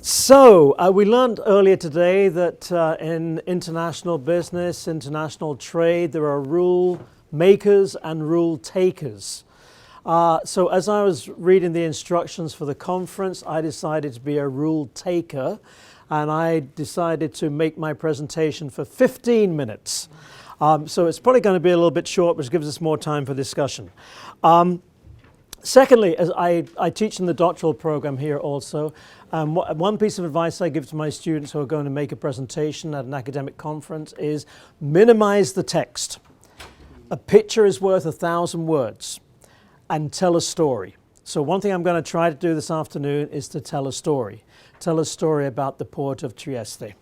So, we learned earlier today that in international business, international trade, there are rule makers and rule takers. So as I was reading the instructions for the conference, I decided to be a rule taker, and I decided to make my presentation for 15 minutes. So it's probably going to be a little bit short, which gives us more time for discussion. Secondly, as I teach in the doctoral program here also, one piece of advice I give to my students who are going to make a presentation at an academic conference is minimize the text. A picture is worth 1,000 words, and tell a story. So one thing I'm going to try to do this afternoon is to tell a story. Tell a story about the port of Trieste.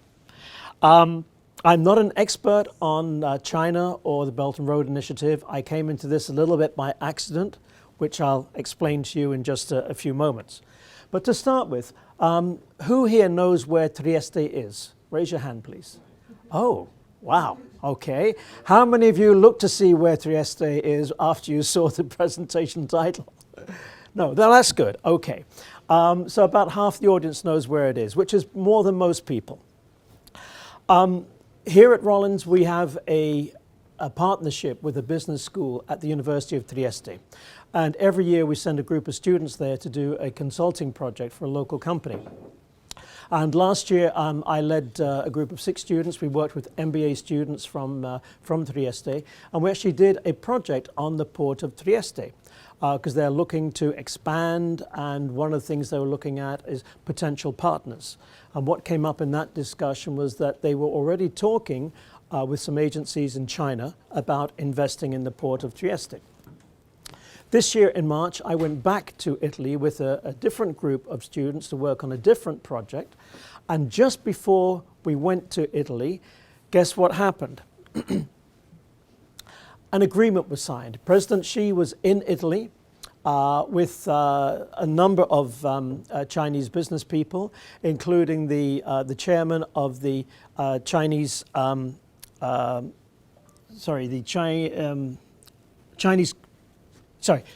I'm not an expert on China or the Belt and Road Initiative. I came into this a little bit by accident, which I'll explain to you in just a few moments. But to start with, who here knows where Trieste is? Raise your hand, please. Oh, wow, okay. How many of you looked to see where Trieste is after you saw the presentation title? No, that's good, okay. So about half the audience knows where it is, which is more than most people. Here at Rollins, we have a partnership with a business school at the University of Trieste. And every year we send a group of students there to do a consulting project for a local company. And last year I led a group of 6 students. We worked with MBA students from Trieste, and we actually did a project on the port of Trieste because they're looking to expand, and one of the things they were looking at is potential partners. And what came up in that discussion was that they were already talking with some agencies in China about investing in the port of Trieste. This year in March, I went back to Italy with a different group of students to work on a different project. And just before we went to Italy, guess what happened? An agreement was signed. President Xi was in Italy with a number of Chinese business people, including the chairman of the Chinese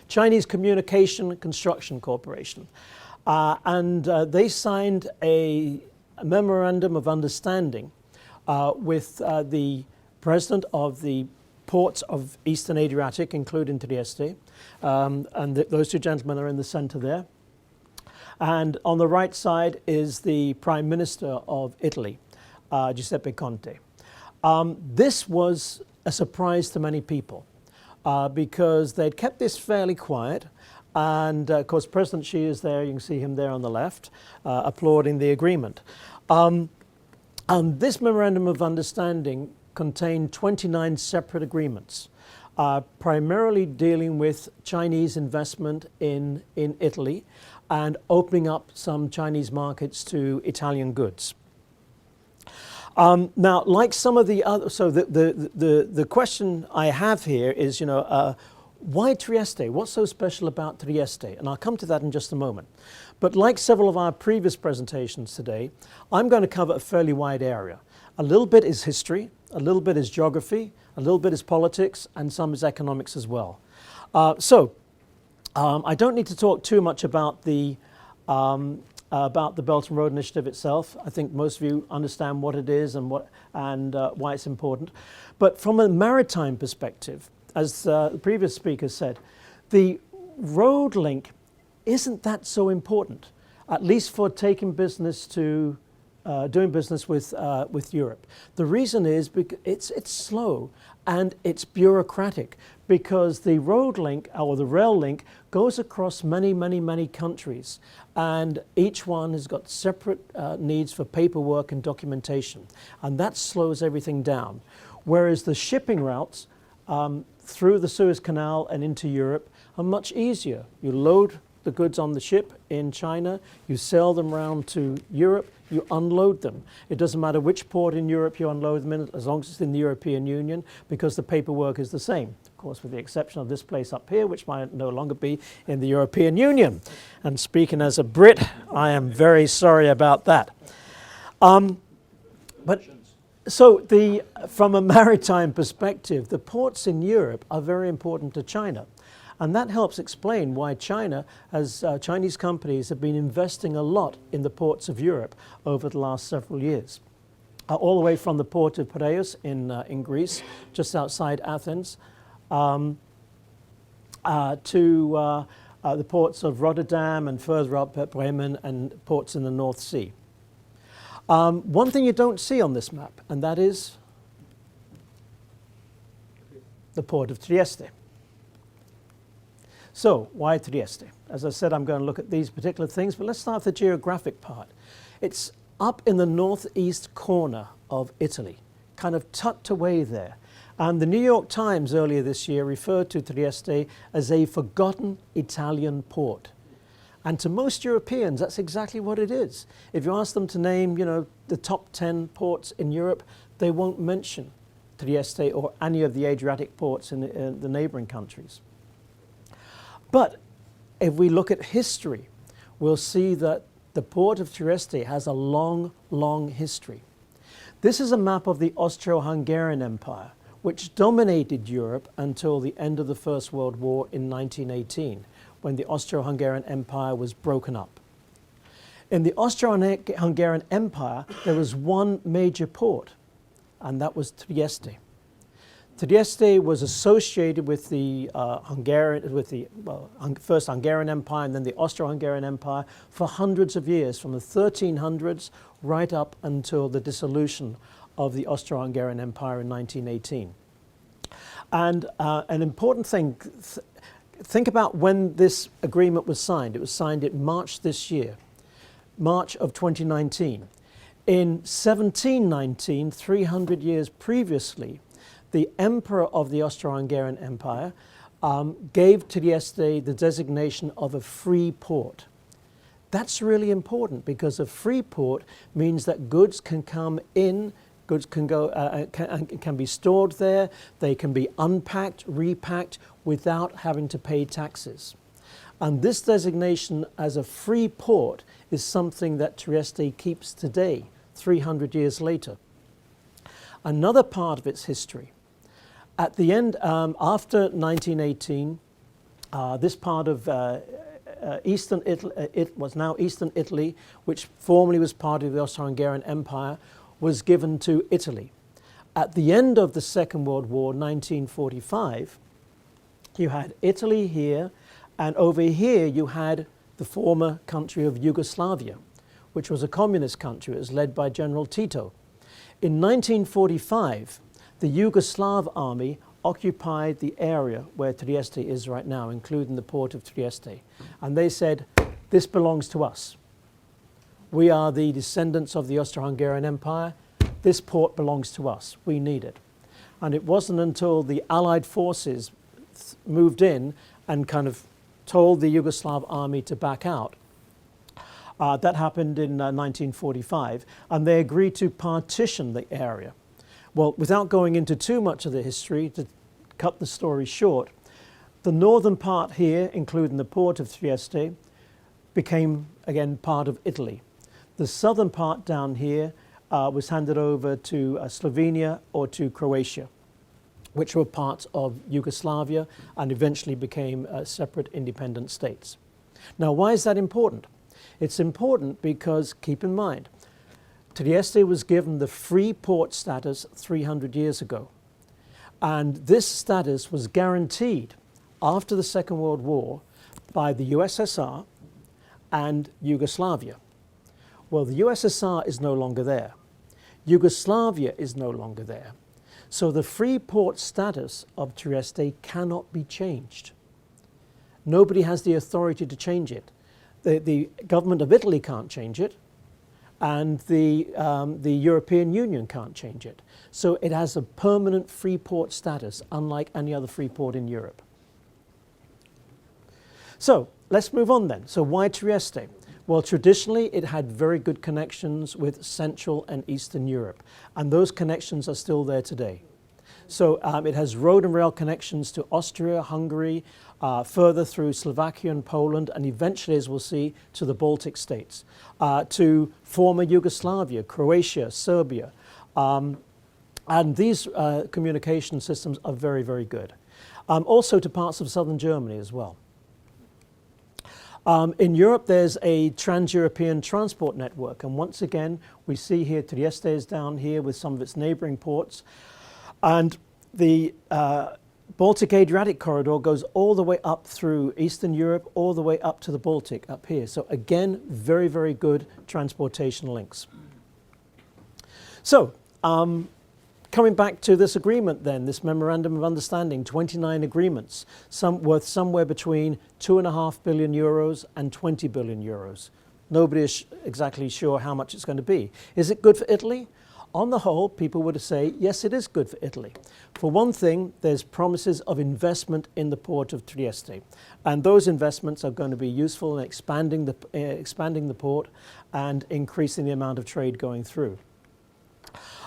Chinese Communication Construction Corporation. And they signed a memorandum of understanding with the president of the ports of Eastern Adriatic, including Trieste. And those 2 gentlemen are in the center there. And on the right side is the Prime Minister of Italy, Giuseppe Conte. This was a surprise to many people. Because they'd kept this fairly quiet, and of course President Xi is there, you can see him there on the left, applauding the agreement. And this memorandum of understanding contained 29 separate agreements, primarily dealing with Chinese investment in Italy and opening up some Chinese markets to Italian goods. Now, like some of the other, so the question I have here is, why Trieste? What's so special about Trieste? And I'll come to that in just a moment. But like several of our previous presentations today, I'm going to cover a fairly wide area. A little bit is history, a little bit is geography, a little bit is politics, and some is economics as well. I don't need to talk too much about the Belt and Road Initiative itself. I think most of you understand what it is and why it's important. But from a maritime perspective, as the previous speaker said, the road link isn't that so important, at least for taking business to doing business with Europe. The reason is because it's slow and it's bureaucratic, because the road link or the rail link goes across many countries, and each one has got separate needs for paperwork and documentation, and that slows everything down. Whereas the shipping routes through the Suez Canal and into Europe are much easier. You load the goods on the ship in China, you sail them around to Europe, you unload them. It doesn't matter which port in Europe you unload them in, as long as it's in the European Union, because the paperwork is the same. Of course, with the exception of this place up here, which might no longer be in the European Union. And speaking as a Brit, I am very sorry about that. But so from a maritime perspective, the ports in Europe are very important to China. And that helps explain why Chinese companies have been investing a lot in the ports of Europe over the last several years. All the way from the port of Piraeus in Greece, just outside Athens, to the ports of Rotterdam and further up at Bremen and ports in the North Sea. One thing you don't see on this map, and that is the port of Trieste. So, why Trieste? As I said, I'm going to look at these particular things, but let's start with the geographic part. It's up in the northeast corner of Italy, kind of tucked away there. And the New York Times earlier this year referred to Trieste as a forgotten Italian port. And to most Europeans, that's exactly what it is. If you ask them to name, the top 10 ports in Europe, they won't mention Trieste or any of the Adriatic ports in the neighboring countries. But if we look at history, we'll see that the port of Trieste has a long, long history. This is a map of the Austro-Hungarian Empire, which dominated Europe until the end of the First World War in 1918, when the Austro-Hungarian Empire was broken up. In the Austro-Hungarian Empire, there was one major port, and that was Trieste. Trieste was associated with the first Hungarian Empire and then the Austro-Hungarian Empire for hundreds of years, from the 1300s right up until the dissolution of the Austro-Hungarian Empire in 1918. And an important thing, think about when this agreement was signed. It was signed in March this year, March of 2019. In 1719, 300 years previously, the emperor of the Austro-Hungarian Empire gave Trieste the designation of a free port. That's really important because a free port means that goods can come in, goods can go, can be stored there, they can be unpacked, repacked without having to pay taxes. And this designation as a free port is something that Trieste keeps today, 300 years later. Another part of its history, at the end, after 1918, this part of Eastern Italy, it was now Eastern Italy, which formerly was part of the Austro-Hungarian Empire, was given to Italy. At the end of the Second World War, 1945, you had Italy here, and over here you had the former country of Yugoslavia, which was a communist country. It was led by General Tito. In 1945, the Yugoslav army occupied the area where Trieste is right now, including the port of Trieste. And they said, this belongs to us. We are the descendants of the Austro-Hungarian Empire. This port belongs to us. We need it. And it wasn't until the Allied forces moved in and kind of told the Yugoslav army to back out. That happened in 1945, and they agreed to partition the area. Well, without going into too much of the history, to cut the story short, the northern part here, including the port of Trieste, became, again, part of Italy. The southern part down here was handed over to Slovenia or to Croatia, which were parts of Yugoslavia and eventually became separate independent states. Now, why is that important? It's important because, keep in mind, Trieste was given the free port status 300 years ago. And this status was guaranteed after the Second World War by the USSR and Yugoslavia. Well, the USSR is no longer there. Yugoslavia is no longer there. So the free port status of Trieste cannot be changed. Nobody has the authority to change it. The government of Italy can't change it, and the European Union can't change it. So it has a permanent free port status, unlike any other free port in Europe. So let's move on then. So why Trieste? Well, traditionally it had very good connections with Central and Eastern Europe, and those connections are still there today. So it has road and rail connections to Austria, Hungary, further through Slovakia and Poland, and eventually, as we'll see, to the Baltic states, to former Yugoslavia, Croatia, Serbia. And these communication systems are very, very good. also to parts of southern Germany as well. In Europe, there's a trans-European transport network, and once again, we see here Trieste is down here with some of its neighbouring ports, and the Baltic-Adriatic corridor goes all the way up through Eastern Europe, all the way up to the Baltic up here. So again, very, very good transportation links. So, coming back to this agreement then, this Memorandum of Understanding, 29 agreements, some worth somewhere between 2.5 billion euros and 20 billion euros. Nobody is exactly sure how much it's going to be. Is it good for Italy? On the whole, people would say, yes, it is good for Italy. For one thing, there's promises of investment in the port of Trieste. And those investments are going to be useful in expanding the port and increasing the amount of trade going through.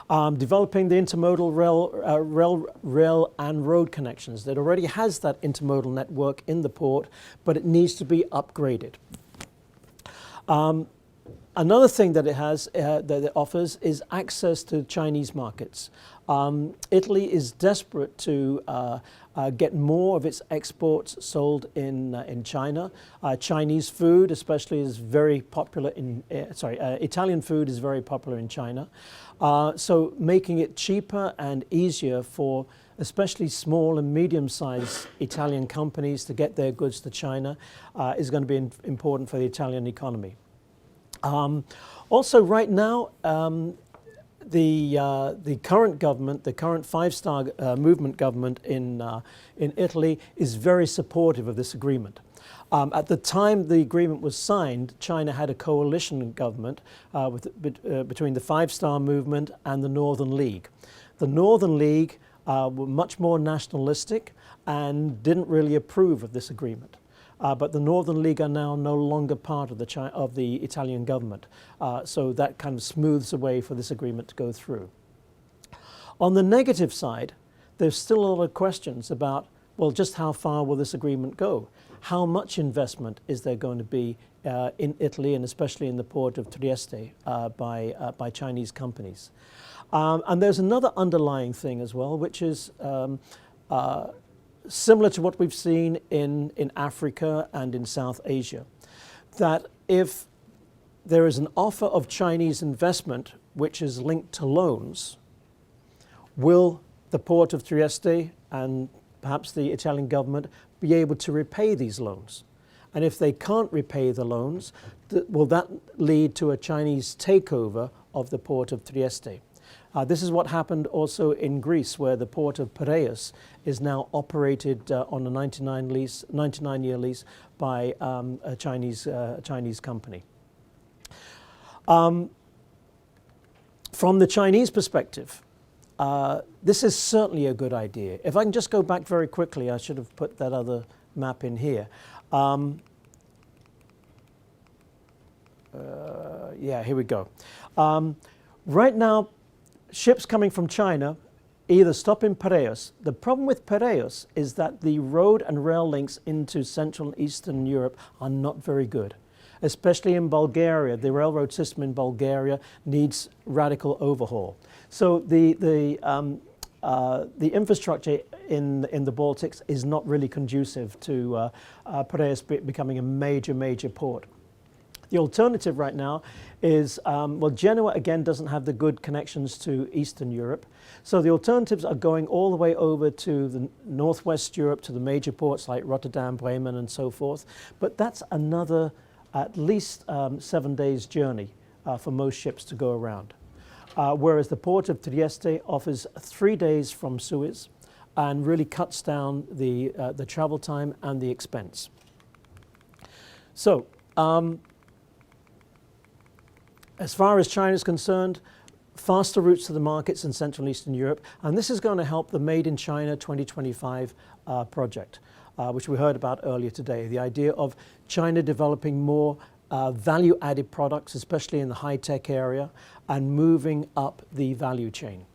Developing the intermodal rail and road connections. It already has that intermodal network in the port, but it needs to be upgraded. Another thing that it has, that it offers, is access to Chinese markets. Italy is desperate to get more of its exports sold in China. Chinese food, especially, is very popular in. Italian food is very popular in China. So making it cheaper and easier for especially small and medium-sized Italian companies to get their goods to China is going to be important for the Italian economy. Also, right now, the current government, the current five-star movement government in Italy, is very supportive of this agreement. At the time the agreement was signed, China had a coalition government between the five-star movement and the Northern League. The Northern League were much more nationalistic and didn't really approve of this agreement. But the Northern League are now no longer part of the Italian government. So that kind of smooths the way for this agreement to go through. On the negative side, there's still a lot of questions about, well, just how far will this agreement go? How much investment is there going to be in Italy, and especially in the port of Trieste, by Chinese companies? And there's another underlying thing as well, which is similar to what we've seen in Africa and in South Asia, that if there is an offer of Chinese investment which is linked to loans, will the port of Trieste and perhaps the Italian government be able to repay these loans? And if they can't repay the loans, will that lead to a Chinese takeover of the port of Trieste? This is what happened also in Greece, where the port of Piraeus is now operated on a 99-year lease by a Chinese company. From the Chinese perspective, this is certainly a good idea. If I can just go back very quickly, I should have put that other map in here. Yeah, here we go. Right now, ships coming from China either stop in Piraeus. The problem with Piraeus is that the road and rail links into Central and Eastern Europe are not very good. Especially in Bulgaria, the railroad system in Bulgaria needs radical overhaul. So the infrastructure in the Baltics is not really conducive to Piraeus becoming a major port. The alternative right now is, well, Genoa again doesn't have the good connections to Eastern Europe. So the alternatives are going all the way over to the Northwest Europe, to the major ports like Rotterdam, Bremen and so forth. But that's another at least 7 days journey for most ships to go around. Whereas the port of Trieste offers 3 days from Suez and really cuts down the travel time and the expense. So, as far as China is concerned, faster routes to the markets in Central and Eastern Europe, and this is going to help the Made in China 2025 project, which we heard about earlier today. The idea of China developing more value-added products, especially in the high-tech area, and moving up the value chain.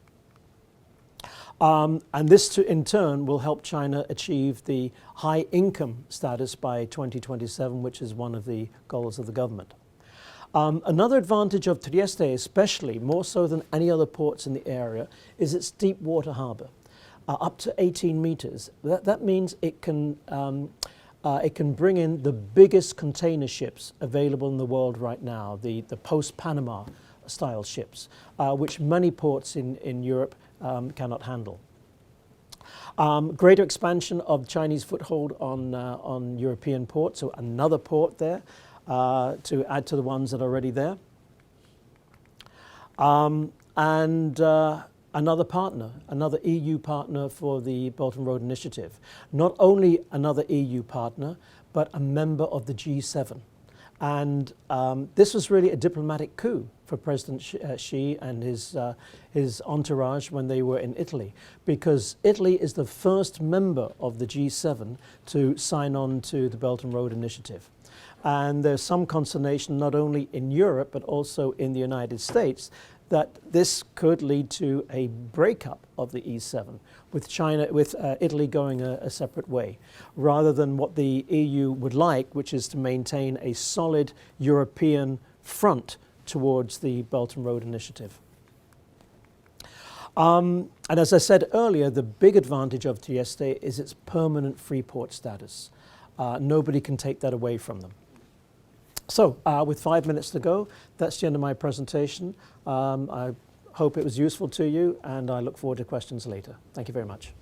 And this, in turn, will help China achieve the high-income status by 2027, which is one of the goals of the government. Another advantage of Trieste, especially more so than any other ports in the area, is its deep water harbour. up to 18 meters. That means it can bring in the biggest container ships available in the world right now, the post-Panama style ships, which many ports in Europe cannot handle. Greater expansion of Chinese foothold on European ports, so another port there to add to the ones that are already there. Another partner, another EU partner for the Belt and Road Initiative. Not only another EU partner, but a member of the G7. And this was really a diplomatic coup for President Xi and his entourage when they were in Italy, because Italy is the first member of the G7 to sign on to the Belt and Road Initiative. And there's some consternation not only in Europe but also in the United States that this could lead to a breakup of the E7, with Italy going a separate way, rather than what the EU would like, which is to maintain a solid European front towards the Belt and Road Initiative. And as I said earlier, the big advantage of Trieste is its permanent free port status. Nobody can take that away from them. So, with 5 minutes to go, that's the end of my presentation. I hope it was useful to you, and I look forward to questions later. Thank you very much.